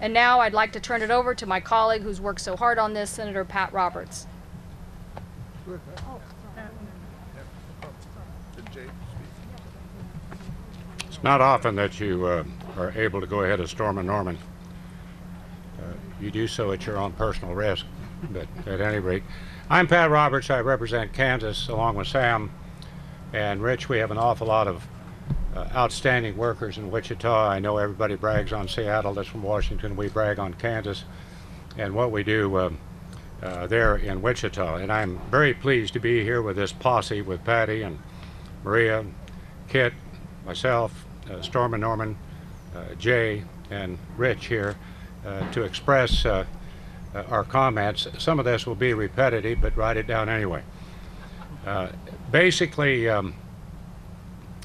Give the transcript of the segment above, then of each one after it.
And now I'd like to turn it over to my colleague who's worked so hard on this, Senator Pat Roberts. It's not often that you are able to go ahead of Storm and Norman. You do so at your own personal risk, but at any rate. I'm Pat Roberts. I represent Kansas along with Sam and Rich. We have an awful lot of outstanding workers in Wichita. I know everybody brags on Seattle. That's from Washington. We brag on Kansas and what we do there in Wichita. And I'm very pleased to be here with this posse with Patty and Maria, Kit, myself, Storm and Norman, Jay, and Rich here to express our comments. Some of this will be repetitive, but write it down anyway. Basically,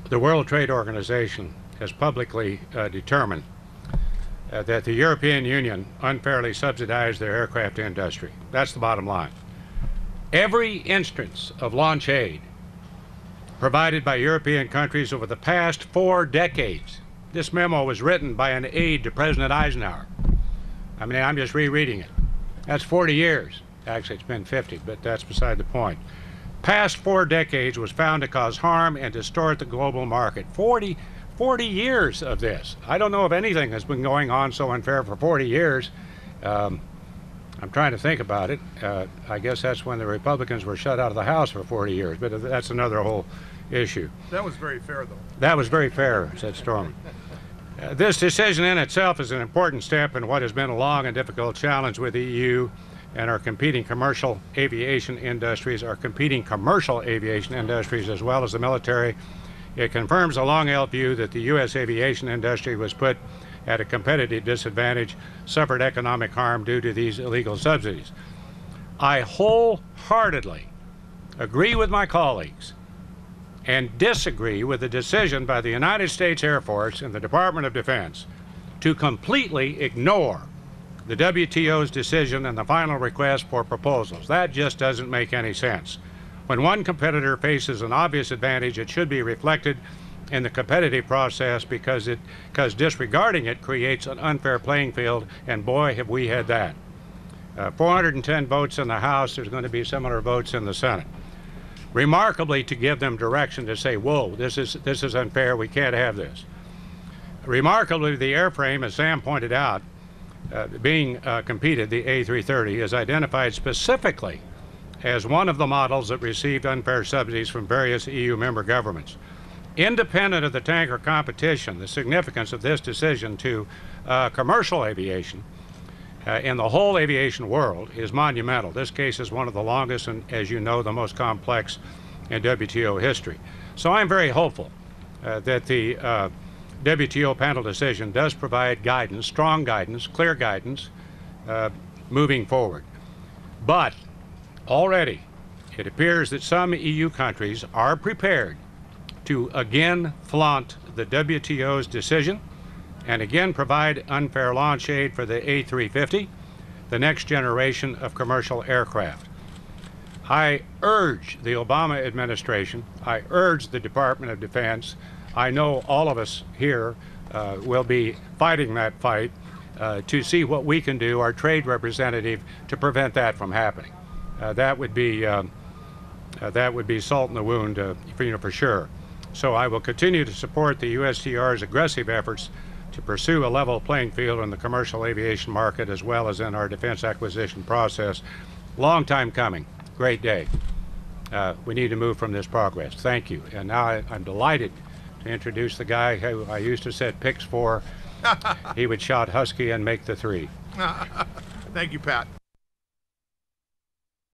the World Trade Organization has publicly determined that the European Union unfairly subsidized their aircraft industry. That's the bottom line. Every instance of launch aid provided by European countries over the past 4 decades. This memo was written by an aide to President Eisenhower. I mean, I'm just rereading it. That's 40 years. Actually, it's been 50, but that's beside the point. Past 4 decades was found to cause harm and distort the global market. 40 years of this. I don't know of anything that's been going on so unfair for 40 years. I'm trying to think about it. I guess that's when the Republicans were shut out of the House for 40 years, but that's another whole issue. That was very fair, though. That was very fair, said Storm. This decision in itself is an important step in what has been a long and difficult challenge with the EU and our competing commercial aviation industries, as well as the military. It confirms a long-held view that the U.S. aviation industry was put at a competitive disadvantage, suffered economic harm due to these illegal subsidies. I wholeheartedly agree with my colleagues and disagree with the decision by the United States Air Force and the Department of Defense to completely ignore the WTO's decision and the final request for proposals. That just doesn't make any sense. When one competitor faces an obvious advantage, it should be reflected in the competitive process because disregarding it creates an unfair playing field, and boy, have we had that. 410 votes in the House, there's going to be similar votes in the Senate. Remarkably, to give them direction to say, whoa, this is unfair, we can't have this. Remarkably, the airframe, as Sam pointed out, being competed, the A330, is identified specifically as one of the models that received unfair subsidies from various EU member governments. Independent of the tanker competition, the significance of this decision to commercial aviation in the whole aviation world is monumental. This case is one of the longest and, as you know, the most complex in WTO history. So I'm very hopeful that the WTO panel decision does provide guidance, strong guidance, clear guidance, moving forward. But already it appears that some EU countries are prepared to again flaunt the WTO's decision and again provide unfair launch aid for the A350, the next generation of commercial aircraft. I urge the Obama administration, I urge the Department of Defense, I know all of us here will be fighting that fight to see what we can do, our trade representative, to prevent that from happening. That would be salt in the wound, for sure. So I will continue to support the USTR's aggressive efforts to pursue a level playing field in the commercial aviation market as well as in our defense acquisition process. Long time coming. Great day. We need to move from this progress. Thank you. And now I'm delighted to introduce the guy who I used to set picks for. He would shout husky and make the 3. Thank you, Pat.